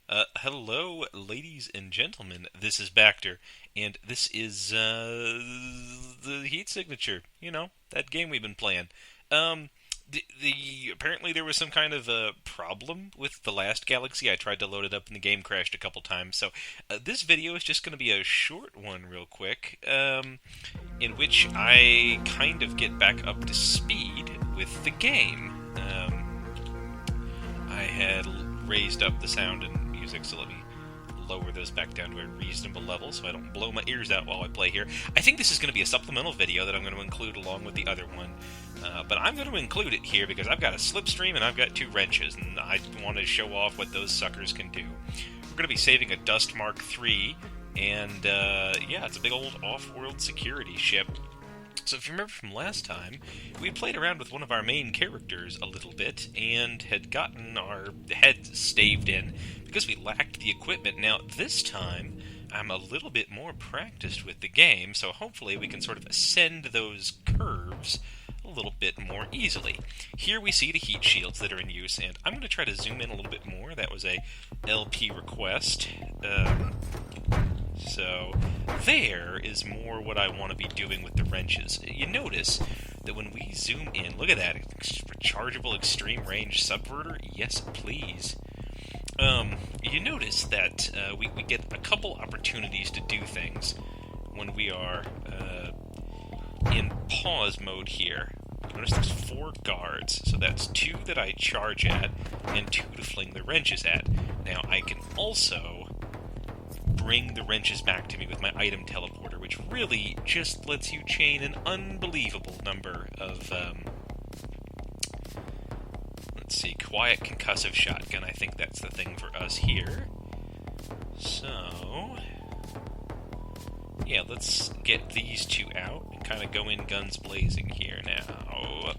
Hello, ladies and gentlemen. This is Bacter, and this is the Heat Signature. You know that game we've been playing. Um, the apparently there was some kind of problem with the last Galaxy. I tried to load it up, and the game crashed a couple times. So this video is just going to be a short one, real quick, in which I kind of get back up to speed with the game. I had raised up the sound and music, so let me lower those back down to a reasonable level so I don't blow my ears out while I play here. I think this is going to be a supplemental video that I'm going to include along with the other one, but I'm going to include it here because I've got a slipstream and I've got two wrenches, and I want to show off what those suckers can do. We're going to be saving a Dust Mark III, and yeah, it's a big old off-world security ship. So if you remember from last time, we played around with one of our main characters a little bit and had gotten our heads staved in because we lacked the equipment. Now, this time, I'm a little bit more practiced with the game, so hopefully we can sort of ascend those curves a little bit more easily. Here we see the heat shields that are in use, and I'm going to try to zoom in a little bit more. That was a LP request. So there is more what I want to be doing with the wrenches. You notice that when we zoom in, look at that, rechargeable extreme range subverter, yes please. You notice that we get a couple opportunities to do things when we are in pause mode here. Notice there's 4 guards, so that's 2 that I charge at, and 2 to fling the wrenches at. Now I can also bring the wrenches back to me with my item teleporter, which really just lets you chain an unbelievable number of, let's see, quiet concussive shotgun. I think that's the thing for us here. So, yeah, let's get these 2 out and kind of go in guns blazing here now.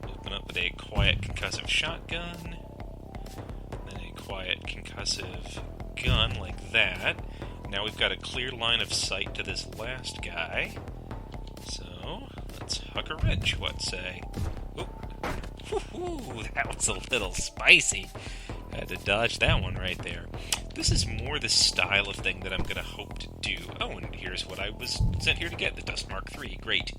Open up with a quiet concussive shotgun, then a quiet concussive gun like that. Now we've got a clear line of sight to this last guy. So, let's huck a wrench, what say? Oh, whoo-hoo, that was a little spicy. I had to dodge that one right there. This is more the style of thing that I'm going to hope to do. Oh, and here's what I was sent here to get, the Dust Mark III. Great.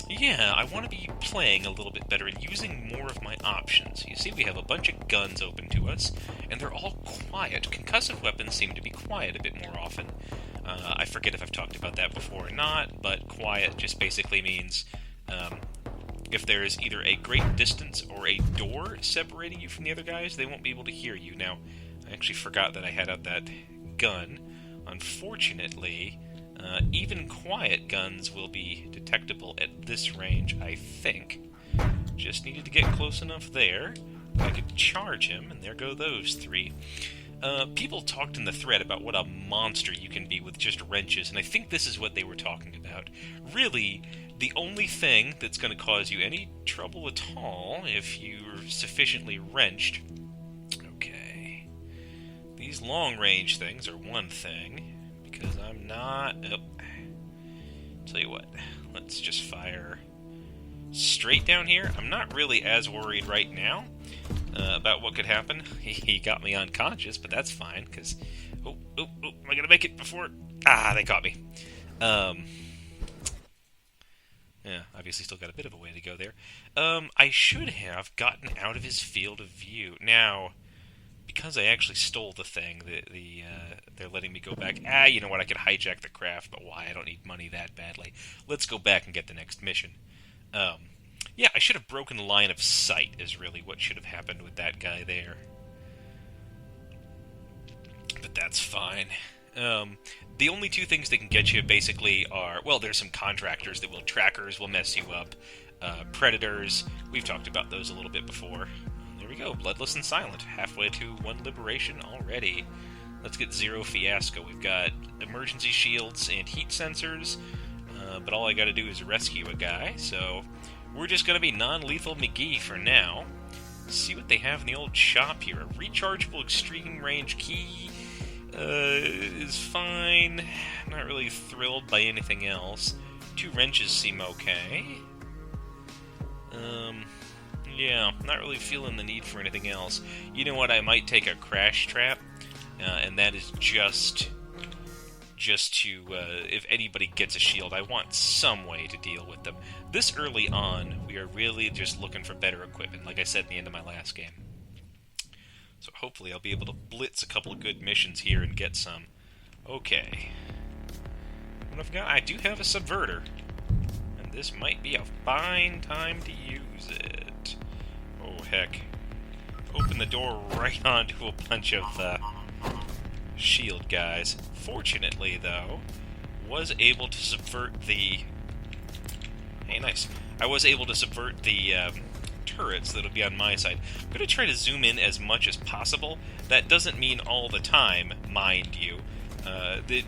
Yeah, I want to be playing a little bit better and using more of my options. You see, we have a bunch of guns open to us, and they're all quiet. Concussive weapons seem to be quiet a bit more often. I forget if I've talked about that before or not, but quiet just basically means if there is either a great distance or a door separating you from the other guys, they won't be able to hear you. Now, I actually forgot that I had out that gun. Unfortunately, even quiet guns will be detectable at this range, I think. Just needed to get close enough there. I could charge him, and there go those 3. People talked in the thread about what a monster you can be with just wrenches, and I think this is what they were talking about. Really, the only thing that's going to cause you any trouble at all, if you're sufficiently wrenched... Okay. These long-range things are one thing, because I'm not... Oh. Tell you what, let's just fire straight down here. I'm not really as worried right now about what could happen. He got me unconscious, but that's fine, because... Oh, am I going to make it before... Ah, they caught me. Yeah, obviously still got a bit of a way to go there. I should have gotten out of his field of view. Now, because I actually stole the thing, they're letting me go back. You know what, I could hijack the craft, but why? I don't need money that badly. Let's go back and get the next mission. Yeah, I should have broken line of sight is really what should have happened with that guy there. But that's fine. The only 2 things that can get you basically are, well, there's some contractors that will, trackers will mess you up, predators, we've talked about those a little bit before. There we go, bloodless and silent, halfway to 1 liberation already. Let's get 0 fiasco. We've got emergency shields and heat sensors, but all I gotta do is rescue a guy, so we're just gonna be non-lethal McGee for now. See what they have in the old shop here. A rechargeable extreme range key is fine. Not really thrilled by anything else. 2 wrenches seem okay. Yeah, not really feeling the need for anything else. You know what? I might take a crash trap, and that is just to, if anybody gets a shield, I want some way to deal with them. This early on, we are really just looking for better equipment, like I said at the end of my last game. So hopefully I'll be able to blitz a couple of good missions here and get some. Okay. What I've got? I do have a subverter. And this might be a fine time to use it. Oh, heck. Open the door right onto a bunch of shield guys. Fortunately, though, was able to subvert the... Hey, nice. I was able to subvert the turrets that'll be on my side. I'm going to try to zoom in as much as possible. That doesn't mean all the time, mind you. The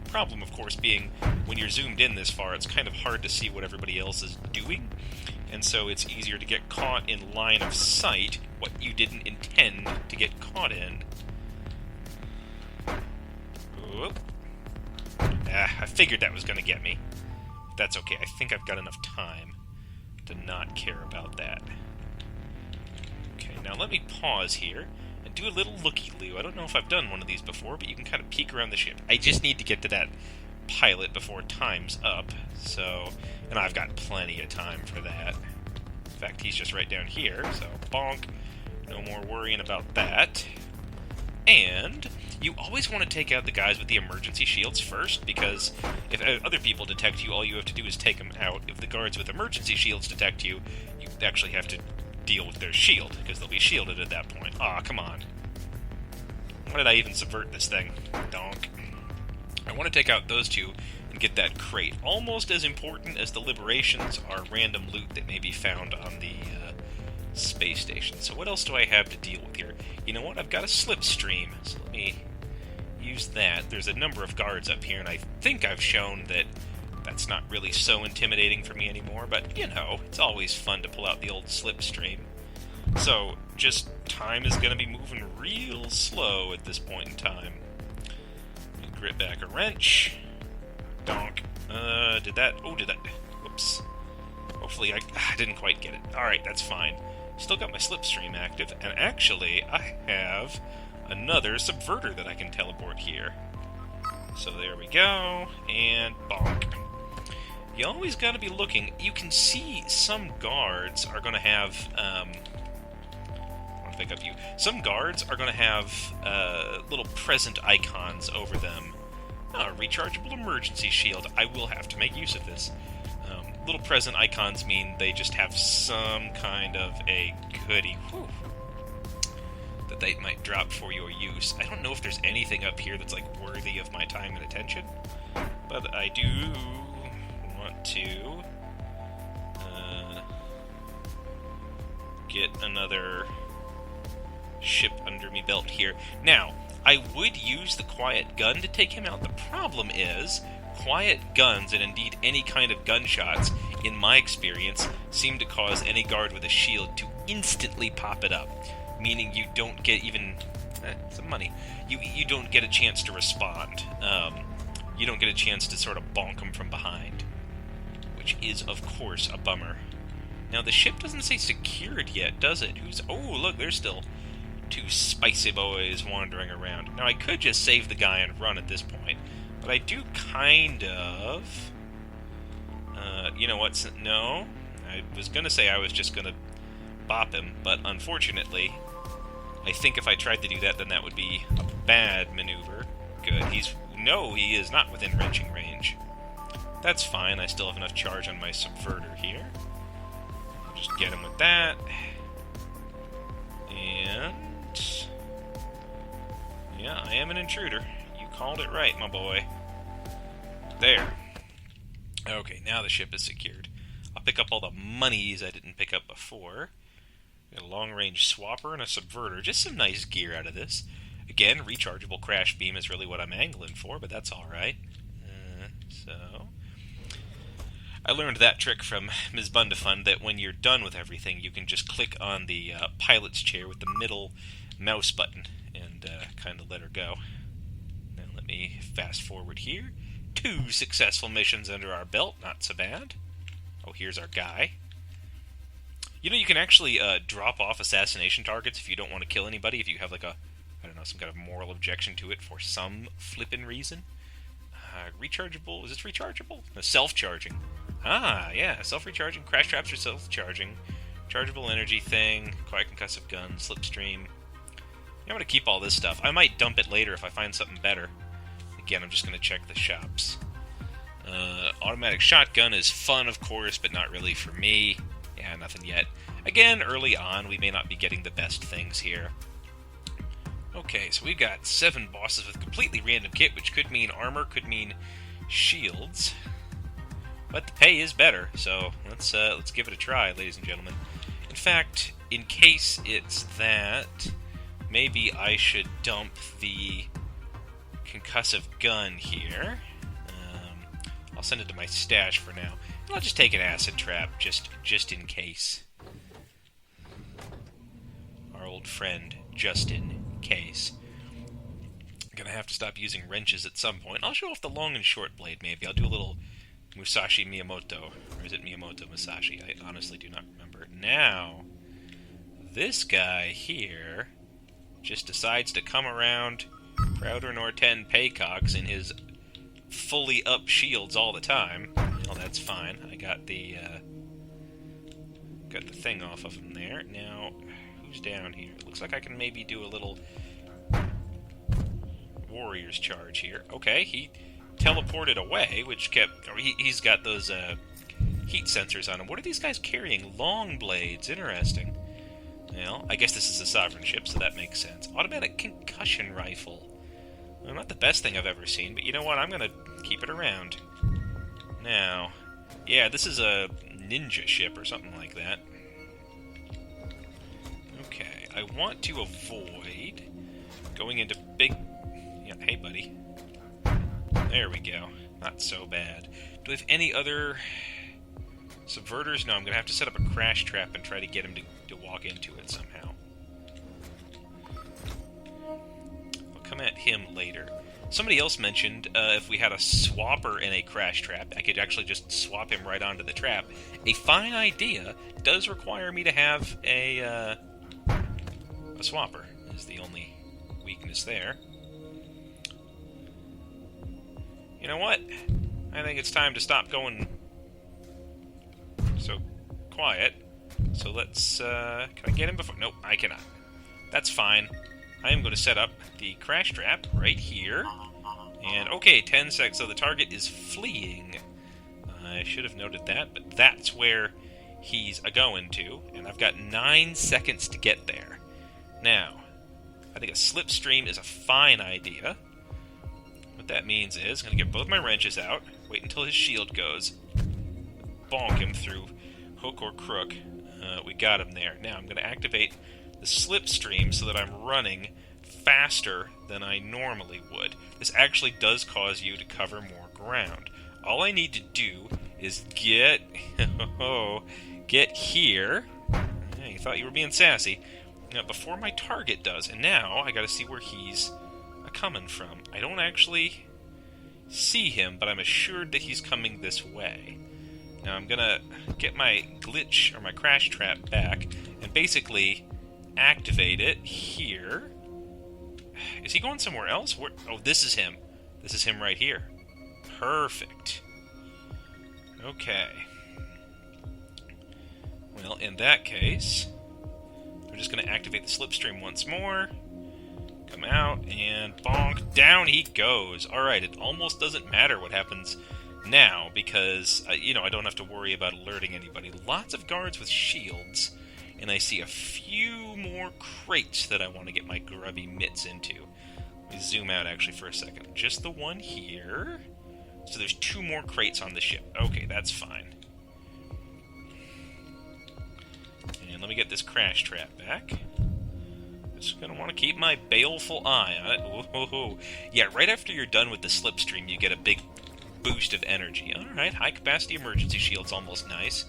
problem, of course, being when you're zoomed in this far, it's kind of hard to see what everybody else is doing, and so it's easier to get caught in line of sight what you didn't intend to get caught in. Whoop. I figured that was going to get me. That's okay. I think I've got enough time to not care about that. Okay, now let me pause here and do a little looky-loo. I don't know if I've done one of these before, but you can kind of peek around the ship. I just need to get to that pilot before time's up, so... And I've got plenty of time for that. In fact, he's just right down here, so bonk. No more worrying about that. And you always want to take out the guys with the emergency shields first, because if other people detect you, all you have to do is take them out. If the guards with emergency shields detect you, you actually have to deal with their shield, because they'll be shielded at that point. Aw, come on. Why did I even subvert this thing? Donk. I want to take out those two and get that crate. Almost as important as the liberations are random loot that may be found on the space station. So what else do I have to deal with here? You know what? I've got a slipstream, so let me use that. There's a number of guards up here, and I think I've shown that that's not really so intimidating for me anymore, but, you know, it's always fun to pull out the old slipstream. So, just time is going to be moving real slow at this point in time. Grit back a wrench. Donk. Did that... Oh, did that... Whoops. Hopefully I didn't quite get it. Alright, that's fine. Still got my slipstream active, and actually, I have another subverter that I can teleport here. So there we go, and bonk. You always gotta be looking. You can see some guards are gonna have, I want to pick up you. Some guards are gonna have, little present icons over them. Oh, rechargeable emergency shield. I will have to make use of this. Little present icons mean they just have some kind of a goodie that they might drop for your use. I don't know if there's anything up here that's like worthy of my time and attention, but I do want to get another ship under me belt here. Now, I would use the quiet gun to take him out. The problem is, quiet guns, and indeed any kind of gunshots, in my experience, seem to cause any guard with a shield to instantly pop it up, meaning you don't get even... some money. You don't get a chance to respond. You don't get a chance to sort of bonk them from behind, which is, of course, a bummer. Now, the ship doesn't say secured yet, does it? Oh, look, there's still two spicy boys wandering around. Now, I could just save the guy and run at this point, but I do kind of... you know what? No. I was going to say I was just going to bop him, but unfortunately, I think if I tried to do that, then that would be a bad maneuver. Good. No, he is not within wrenching range. That's fine. I still have enough charge on my subverter here. I'll just get him with that. And... yeah, I am an intruder. You called it right, my boy. There. Okay, now the ship is secured. I'll pick up all the monies I didn't pick up before. Got a long-range swapper and a subverter. Just some nice gear out of this. Again, rechargeable crash beam is really what I'm angling for, but that's alright. So... I learned that trick from Ms. Bundafund, that when you're done with everything, you can just click on the pilot's chair with the middle mouse button and kind of let her go. Now let me fast forward here. 2 successful missions under our belt, not so bad. Oh, here's our guy. You know, you can actually drop off assassination targets if you don't want to kill anybody, if you have like a, I don't know, some kind of moral objection to it for some flippin' reason. Rechargeable, is this rechargeable? No, self-charging. Ah, yeah, self-recharging, crash traps are self-charging. Chargeable energy thing, quiet concussive gun, slipstream. I'm going to keep all this stuff. I might dump it later if I find something better. Again, I'm just going to check the shops. Automatic shotgun is fun, of course, but not really for me. Yeah, nothing yet. Again, early on, we may not be getting the best things here. Okay, so we've got 7 bosses with completely random kit, which could mean armor, could mean shields. But the pay is better, so let's give it a try, ladies and gentlemen. In fact, in case it's that, maybe I should dump the concussive gun here. I'll send it to my stash for now. And I'll just take an acid trap, just in case. Our old friend, just in case. I'm gonna have to stop using wrenches at some point. I'll show off the long and short blade, maybe. I'll do a little Musashi Miyamoto. Or is it Miyamoto Musashi? I honestly do not remember. Now, this guy here just decides to come around Prouder nor 10 paycocks in his fully up shields all the time. Well, that's fine. I got the thing off of him there. Now, who's down here? It looks like I can maybe do a little warrior's charge here. Okay, he teleported away, which kept... Or he's got those heat sensors on him. What are these guys carrying? Long blades. Interesting. Well, I guess this is a sovereign ship, so that makes sense. Automatic concussion rifle. Well, not the best thing I've ever seen, but you know what? I'm going to keep it around. Now, yeah, this is a ninja ship or something like that. Okay, I want to avoid going into big... Yeah, hey, buddy. There we go. Not so bad. Do we have any other subverters? No, I'm going to have to set up a crash trap and try to get him to walk into it somehow. Come at him later. Somebody else mentioned if we had a swapper in a crash trap, I could actually just swap him right onto the trap. A fine idea. Does require me to have a swapper, is the only weakness there. You know what? I think it's time to stop going so quiet. So let's, can I get him before? Nope, I cannot. That's fine. I am going to set up the crash trap right here. And, okay, 10 seconds. So the target is fleeing. I should have noted that, but that's where he's a-going to. And I've got 9 seconds to get there. Now, I think a slipstream is a fine idea. What that means is, I'm going to get both my wrenches out, wait until his shield goes, bonk him through hook or crook. We got him there. Now, I'm going to activate the slipstream so that I'm running faster than I normally would. This actually does cause you to cover more ground. All I need to do is get here. Yeah, you thought you were being sassy. Now, before my target does, and now I gotta see where he's coming from. I don't actually see him, but I'm assured that he's coming this way. Now I'm gonna get my glitch or my crash trap back and basically activate it here. Is he going somewhere else? Where? Oh, this is him. This is him right here. Perfect. Okay. Well, in that case, we're just going to activate the slipstream once more. Come out, and bonk. Down he goes. Alright, it almost doesn't matter what happens now, because, I don't have to worry about alerting anybody. Lots of guards with shields. And I see a few more crates that I want to get my grubby mitts into. Let me zoom out actually for a second. Just the one here. So there's 2 more crates on the ship. Okay, that's fine. And let me get this crash trap back. Just gonna want to keep my baleful eye on it. Whoa. Yeah, right after you're done with the slipstream, you get a big boost of energy. Alright, high capacity emergency shield's almost nice.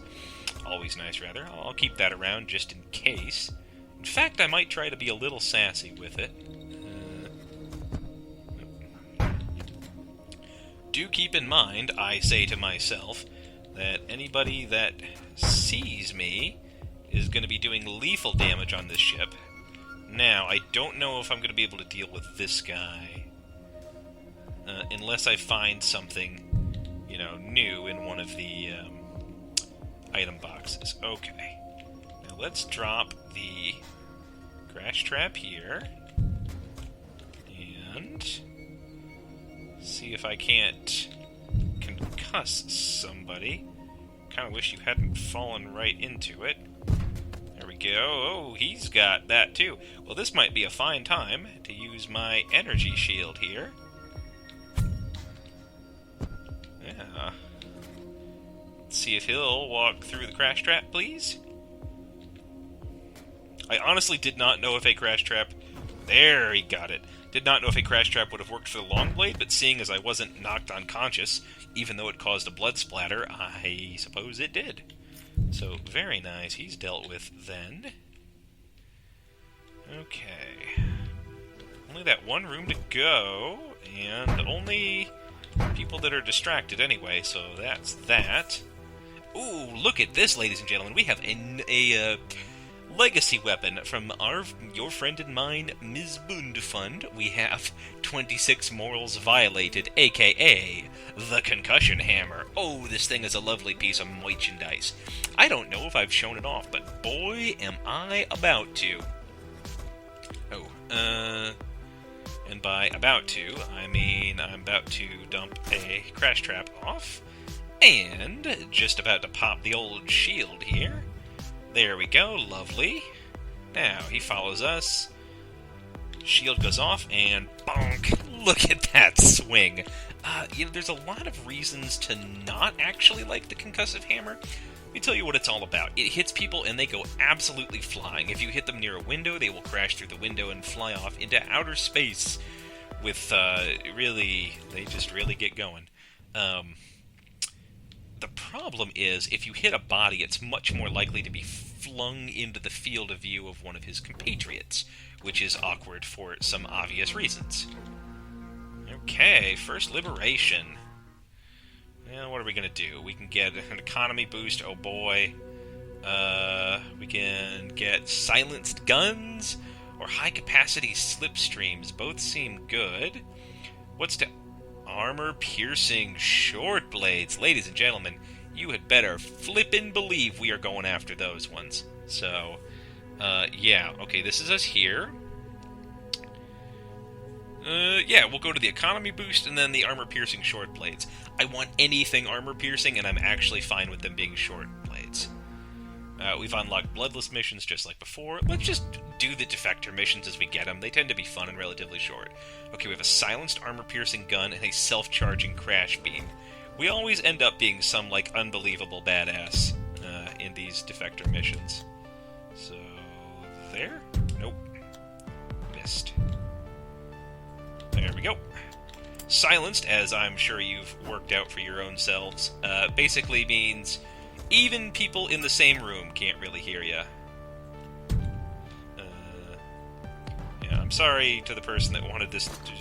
Always nice, rather. I'll keep that around just in case. In fact, I might try to be a little sassy with it. Do keep in mind, I say to myself, that anybody that sees me is going to be doing lethal damage on this ship. Now, I don't know if I'm going to be able to deal with this guy. Unless I find something, new in one of the item boxes. Okay. Now let's drop the crash trap here. And see if I can't concuss somebody. Kind of wish you hadn't fallen right into it. There we go. Oh, he's got that too. Well, this might be a fine time to use my energy shield here. Yeah. Let's see if he'll walk through the crash trap, please. I honestly did not know if a crash trap... There, he got it. Did not know if a crash trap would have worked for the long blade, but seeing as I wasn't knocked unconscious, even though it caused a blood splatter, I suppose it did. So, very nice. He's dealt with then. Okay. Only that one room to go, and only people that are distracted anyway, so that's that. Ooh, look at this, ladies and gentlemen. We have a legacy weapon from your friend and mine, Ms. Bundfund. We have 26 morals violated, a.k.a. the concussion hammer. Oh, this thing is a lovely piece of merchandise. I don't know if I've shown it off, but boy, am I about to. Oh, and by about to, I mean I'm about to dump a crash trap off, and just about to pop the old shield here. There we go, lovely. Now, he follows us. Shield goes off, and bonk! Look at that swing! There's a lot of reasons to not actually like the concussive hammer. Let me tell you what it's all about. It hits people, and they go absolutely flying. If you hit them near a window, they will crash through the window and fly off into outer space with, they just really get going. The problem is, if you hit a body, it's much more likely to be flung into the field of view of one of his compatriots, which is awkward for some obvious reasons. Okay, first liberation. Well, what are we going to do? We can get an economy boost, oh boy. We can get silenced guns, or high-capacity slipstreams. Both seem good. What's to... Armor-piercing short blades. Ladies and gentlemen, you had better flippin' believe we are going after those ones. So, yeah. Okay, this is us here. Yeah, we'll go to the economy boost and then the armor-piercing short blades. I want anything armor-piercing, and I'm actually fine with them being short blades. We've unlocked bloodless missions just like before. Let's just do the defector missions as we get them. They tend to be fun and relatively short. Okay, we have a silenced armor-piercing gun and a self-charging crash beam. We always end up being some, unbelievable badass in these defector missions. So, there? Nope. Missed. There we go. Silenced, as I'm sure you've worked out for your own selves, basically means... even people in the same room can't really hear ya. Yeah, I'm sorry to the person that wanted this to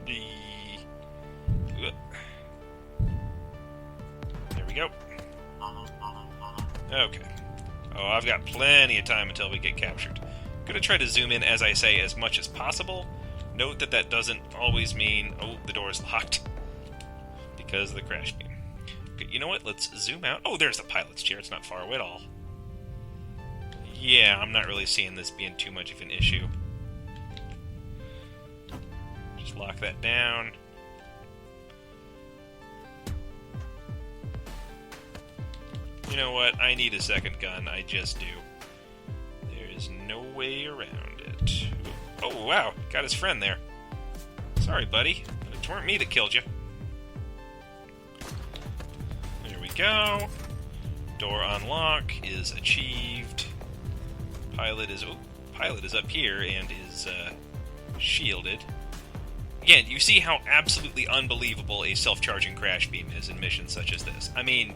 be... There we go. Okay. Oh, I've got plenty of time until we get captured. Gonna try to zoom in, as I say, as much as possible. Note that that doesn't always mean... oh, the door's locked. Because of the crash beam. You know what? Let's zoom out. Oh, there's the pilot's chair. It's not far away at all. Yeah, I'm not really seeing this being too much of an issue. Just lock that down. You know what? I need a second gun. I just do. There is no way around it. Oh, wow. Got his friend there. Sorry, buddy. It weren't me that killed you. Go. Door unlock is achieved. Pilot is up here and is shielded. Again, you see how absolutely unbelievable a self-charging crash beam is in missions such as this. I mean,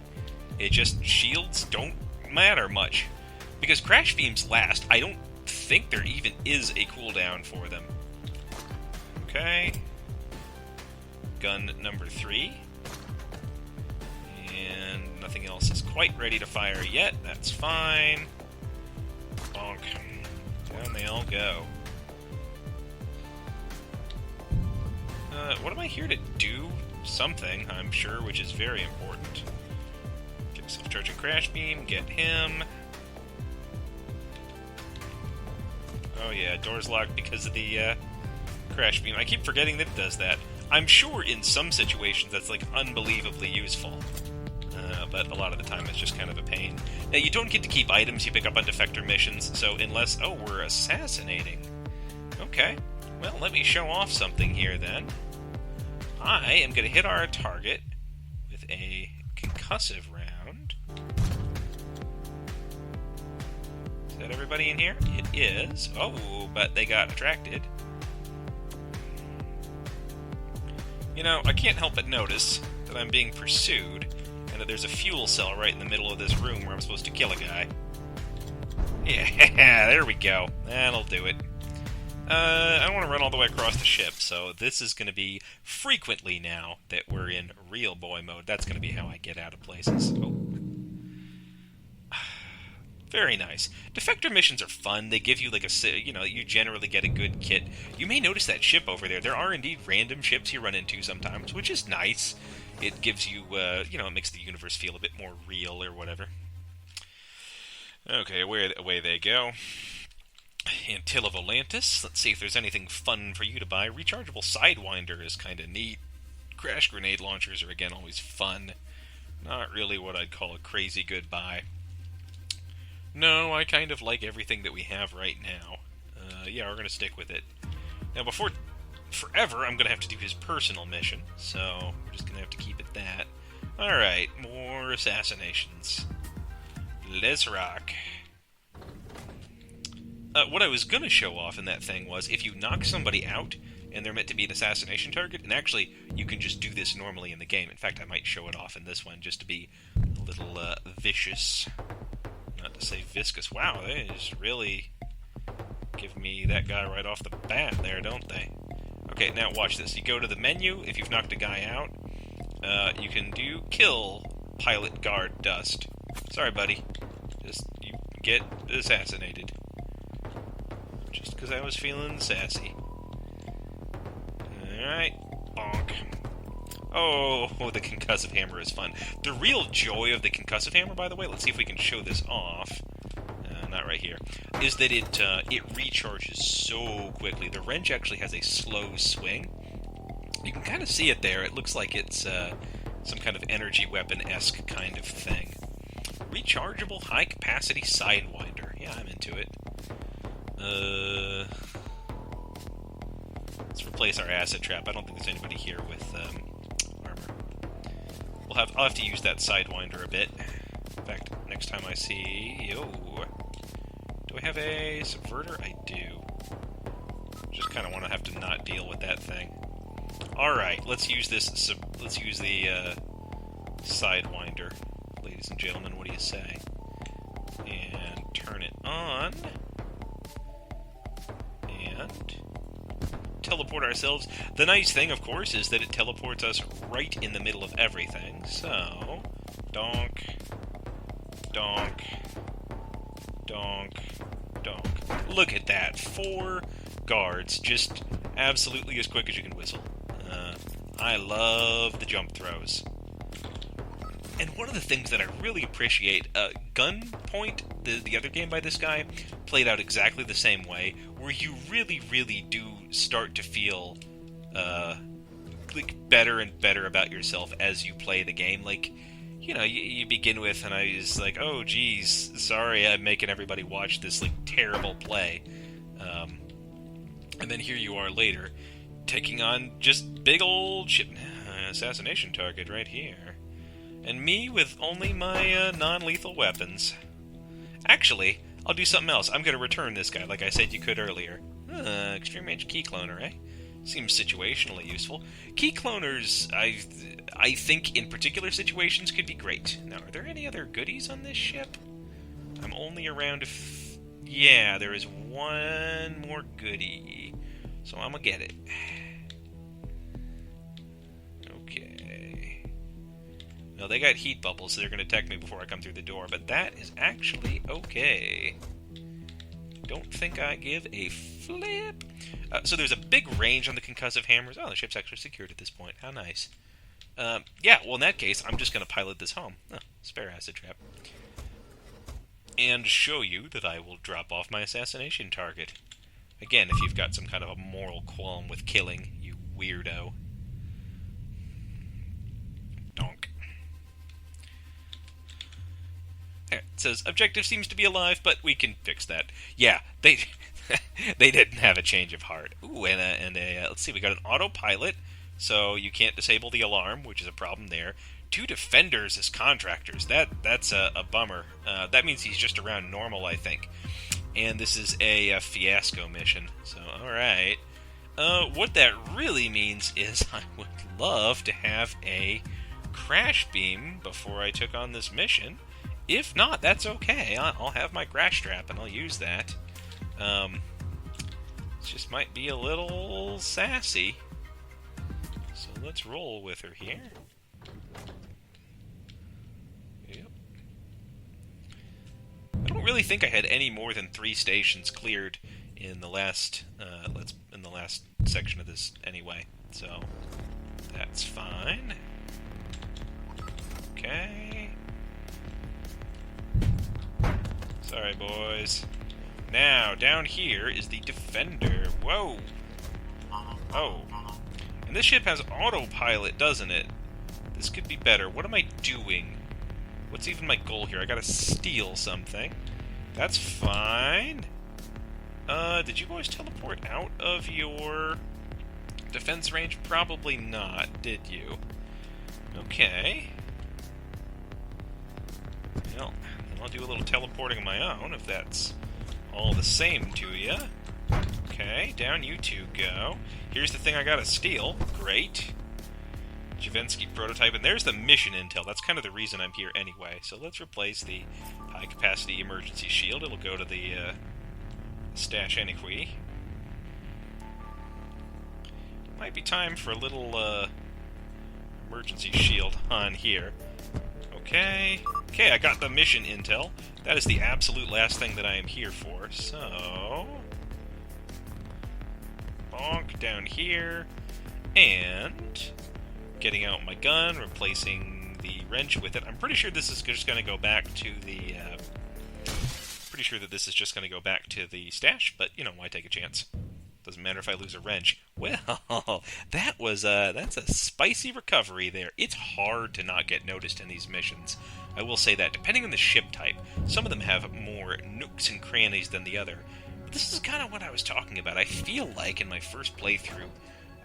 it just shields don't matter much because crash beams last. I don't think there even is a cooldown for them. Okay. Gun number 3. And nothing else is quite ready to fire yet. That's fine. bonk. Down they all go. What am I here to do? Something, I'm sure, which is very important. Get self-charging crash beam, get him. Oh yeah, door's locked because of the crash beam. I keep forgetting that it does that. I'm sure in some situations that's like unbelievably useful. But a lot of the time it's just kind of a pain. Now, you don't get to keep items you pick up on defector missions, so unless... Oh, we're assassinating. Okay. Well, let me show off something here, then. I am going to hit our target with a concussive round. Is that everybody in here? It is. Oh, but they got attracted. You know, I can't help but notice that I'm being pursued, and that there's a fuel cell right in the middle of this room where I'm supposed to kill a guy. Yeah, there we go. That'll do it. I don't want to run all the way across the ship, so this is going to be frequently now that we're in real boy mode. That's going to be how I get out of places. Oh. Very nice. Defector missions are fun. They give you like you generally get a good kit. You may notice that ship over there. There are indeed random ships you run into sometimes, which is nice. It gives you, it makes the universe feel a bit more real or whatever. Okay, away they go. Antilla Volantis. Let's see if there's anything fun for you to buy. Rechargeable Sidewinder is kind of neat. Crash grenade launchers are, again, always fun. Not really what I'd call a crazy good buy. No, I kind of like everything that we have right now. Yeah, we're going to stick with it. Now, before forever, I'm going to have to do his personal mission, so we're just going to have to keep it that. Alright, more assassinations. Let's rock. What I was going to show off in that thing was, if you knock somebody out, and they're meant to be an assassination target, and actually, you can just do this normally in the game. In fact, I might show it off in this one, just to be a little, vicious. Not to say viscous. Wow, they just really give me that guy right off the bat there, don't they? Okay, now watch this. You go to the menu, if you've knocked a guy out, you can do kill pilot guard dust. Sorry, buddy. Just, you get assassinated. Just because I was feeling sassy. Alright, bonk. Oh, the concussive hammer is fun. The real joy of the concussive hammer, by the way, let's see if we can show this off. Not right here. Is that it recharges so quickly. The wrench actually has a slow swing. You can kind of see it there. It looks like it's some kind of energy weapon-esque kind of thing. Rechargeable high-capacity sidewinder. Yeah, I'm into it. Let's replace our acid trap. I don't think there's anybody here with armor. I'll have to use that sidewinder a bit. In fact, next time I see... Do I have a subverter? I do. Just kind of want to have to not deal with that thing. Alright, let's use this... let's use the sidewinder. Ladies and gentlemen, what do you say? And turn it on. And teleport ourselves. The nice thing, of course, is that it teleports us right in the middle of everything. So, donk, donk, donk, donk. Look at that. 4 guards, just absolutely as quick as you can whistle. I love the jump throws. And one of the things that I really appreciate, Gunpoint, the other game by this guy, played out exactly the same way, where you really, really do start to feel, like, better and better about yourself as you play the game. Like, you know, you begin with, and I was like, oh, geez, sorry I'm making everybody watch this, like, terrible play. And then here you are later, taking on just big old ship assassination target right here. And me with only my non-lethal weapons. Actually, I'll do something else. I'm going to return this guy, like I said you could earlier. Extreme range key cloner, eh? Seems situationally useful. Key cloners, I think, in particular situations, could be great. Now, are there any other goodies on this ship? I'm only around... yeah, there is one more goodie. So I'm going to get it. Okay. No, they got heat bubbles, so they're going to attack me before I come through the door, but that is actually okay. Don't think I give a flip. So there's a big range on the concussive hammers. Oh, the ship's actually secured at this point. How nice. Yeah, well, in that case, I'm just going to pilot this home. Spare acid trap. And show you that I will drop off my assassination target. Again, if you've got some kind of a moral qualm with killing, you weirdo. Donk. There, it says, objective seems to be alive, but we can fix that. Yeah, they they didn't have a change of heart. Ooh, and a let's see, we got an autopilot, so you can't disable the alarm, which is a problem there. 2 defenders as contractors. That's a bummer. That means he's just around normal, I think. And this is a fiasco mission. So, alright. What that really means is I would love to have a crash beam before I took on this mission. If not, that's okay. I'll have my crash trap and I'll use that. It just might be a little sassy. So let's roll with her here. Yep. I don't really think I had any more than 3 stations cleared in the last section of this anyway. So that's fine. Okay. Sorry, boys. Now, down here is the Defender. Whoa! Oh. And this ship has autopilot, doesn't it? This could be better. What am I doing? What's even my goal here? I gotta steal something. That's fine. Did you always teleport out of your defense range? Probably not, did you? Okay. Well, I'll do a little teleporting of my own, if that's all the same to you. Okay, down you two go. Here's the thing I gotta steal. Great. Javensky prototype, and there's the mission intel. That's kind of the reason I'm here anyway. So let's replace the high-capacity emergency shield. It'll go to the stash anyway. Might be time for a little emergency shield on here. Okay, I got the mission intel. That is the absolute last thing that I am here for, so... bonk down here, and... getting out my gun, replacing the wrench with it. I'm pretty sure this is just going to go back to the... pretty sure that this is just going to go back to the stash, but, you know, why take a chance? Doesn't matter if I lose a wrench. Well, that's a spicy recovery there. It's hard to not get noticed in these missions. I will say that, depending on the ship type, some of them have more nooks and crannies than the other. But this is kind of what I was talking about. I feel like in my first playthrough,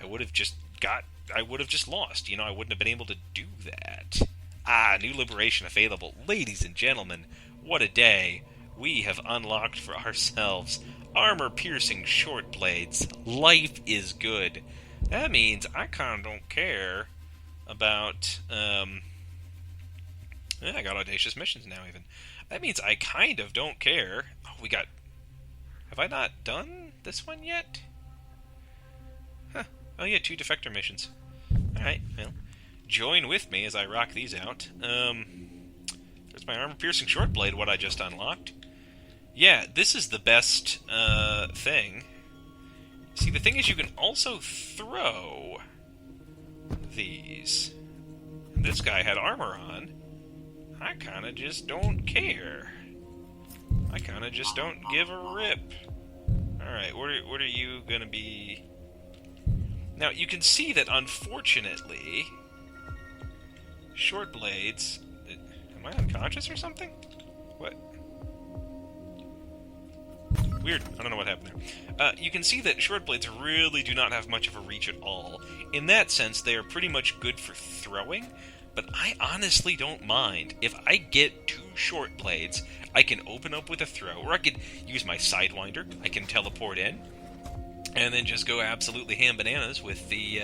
I would have just lost. You know, I wouldn't have been able to do that. New liberation available. Ladies and gentlemen, what a day. We have unlocked for ourselves armor-piercing short blades. Life is good. That means I kind of don't care about, I got audacious missions now, even. That means I kind of don't care. Oh, have I not done this one yet? Huh. Oh yeah, 2 defector missions. Alright, well, join with me as I rock these out. There's my armor-piercing short blade, what I just unlocked. Yeah, this is the best thing. See, the thing is you can also throw these. And this guy had armor on. I kind of just don't care. I kind of just don't give a rip. Alright, what are you going to be... Now, you can see that, unfortunately, short blades... Am I unconscious or something? What? Weird. I don't know what happened there. You can see that short blades really do not have much of a reach at all. In that sense, they are pretty much good for throwing, but I honestly don't mind. If I get 2 short blades, I can open up with a throw, or I could use my Sidewinder. I can teleport in, and then just go absolutely ham bananas with the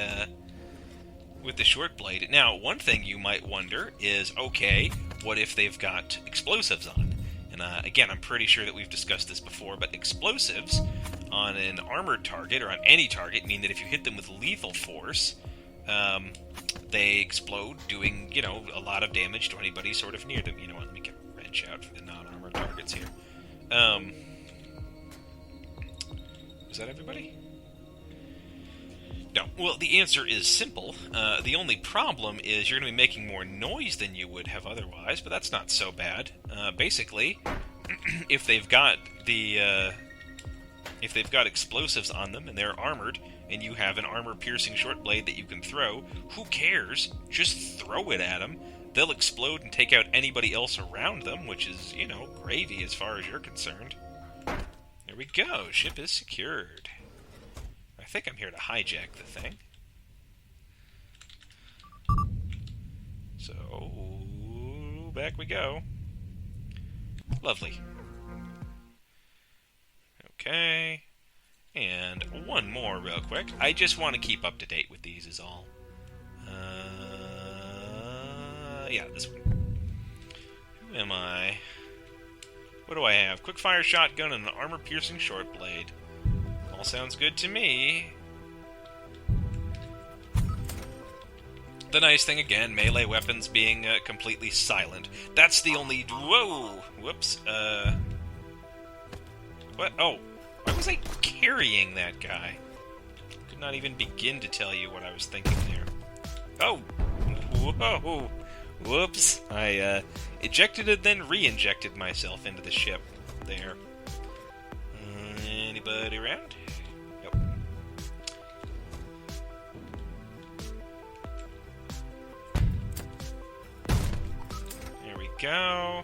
short blade. Now, one thing you might wonder is, okay, what if they've got explosives on? And again, I'm pretty sure that we've discussed this before, but explosives on an armored target, or on any target, mean that if you hit them with lethal force, they explode, doing, you know, a lot of damage to anybody sort of near them. You know what, let me get a wrench out for the non-armored targets here. Was that everybody? No. Well, the answer is simple. The only problem is you're going to be making more noise than you would have otherwise, but that's not so bad. Basically, if they've got explosives on them and they're armored, and you have an armor-piercing short blade that you can throw, who cares? Just throw it at them. They'll explode and take out anybody else around them, which is, gravy as far as you're concerned. There we go. Ship is secured. I think I'm here to hijack the thing. So, back we go. Lovely. Okay. And one more real quick. I just want to keep up to date with these is all. Yeah, this one. Who am I? What do I have? Quick-fire shotgun and an armor-piercing short blade. All sounds good to me. The nice thing, again, melee weapons being completely silent. That's the only... Whoa! Whoops. What? Oh. Why was I carrying that guy? Could not even begin to tell you what I was thinking there. Oh! Whoa! Whoops. I, ejected and then re-injected myself into the ship. There. Anybody around? Nope. There we go.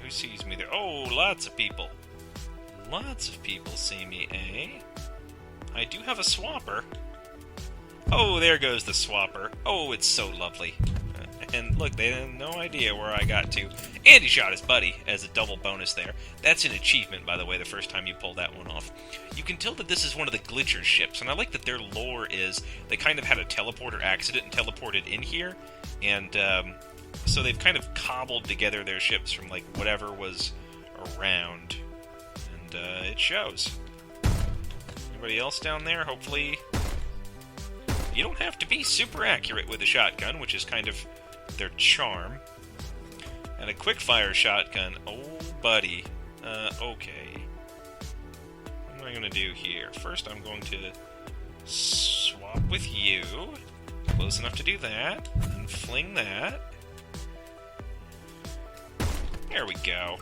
Who sees me there? Oh, lots of people. Lots of people see me, eh? I do have a swapper. Oh, there goes the swapper. Oh, it's so lovely. And look, they have no idea where I got to. And he shot his buddy as a double bonus there. That's an achievement, by the way, the first time you pull that one off. You can tell that this is one of the Glitcher ships, and I like that their lore is they kind of had a teleporter accident and teleported in here, and so they've kind of cobbled together their ships from, like, whatever was around, and it shows. Anybody else down there? Hopefully... You don't have to be super accurate with a shotgun, which is kind of their charm. And a quick-fire shotgun. Oh, buddy. Okay. What am I going to do here? First, I'm going to swap with you. Close enough to do that. And fling that. There we go.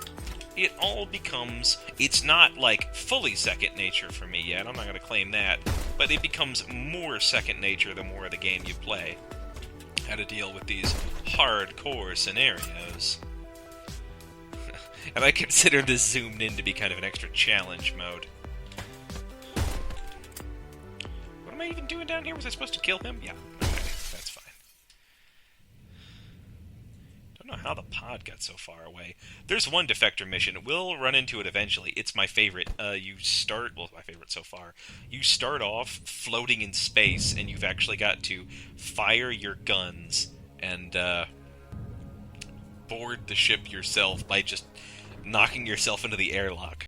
It all becomes... It's not, like, fully second nature for me yet. I'm not going to claim that. But it becomes more second nature the more of the game you play. How to deal with these hardcore scenarios. And I consider this zoomed in to be kind of an extra challenge mode. What am I even doing down here? Was I supposed to kill him? Yeah, okay, that's fine. Don't know how the pod got so far away. There's one defector mission. We'll run into it eventually. It's my favorite. You start... Well, my favorite so far. You start off floating in space, and you've actually got to fire your guns and board the ship yourself by just knocking yourself into the airlock.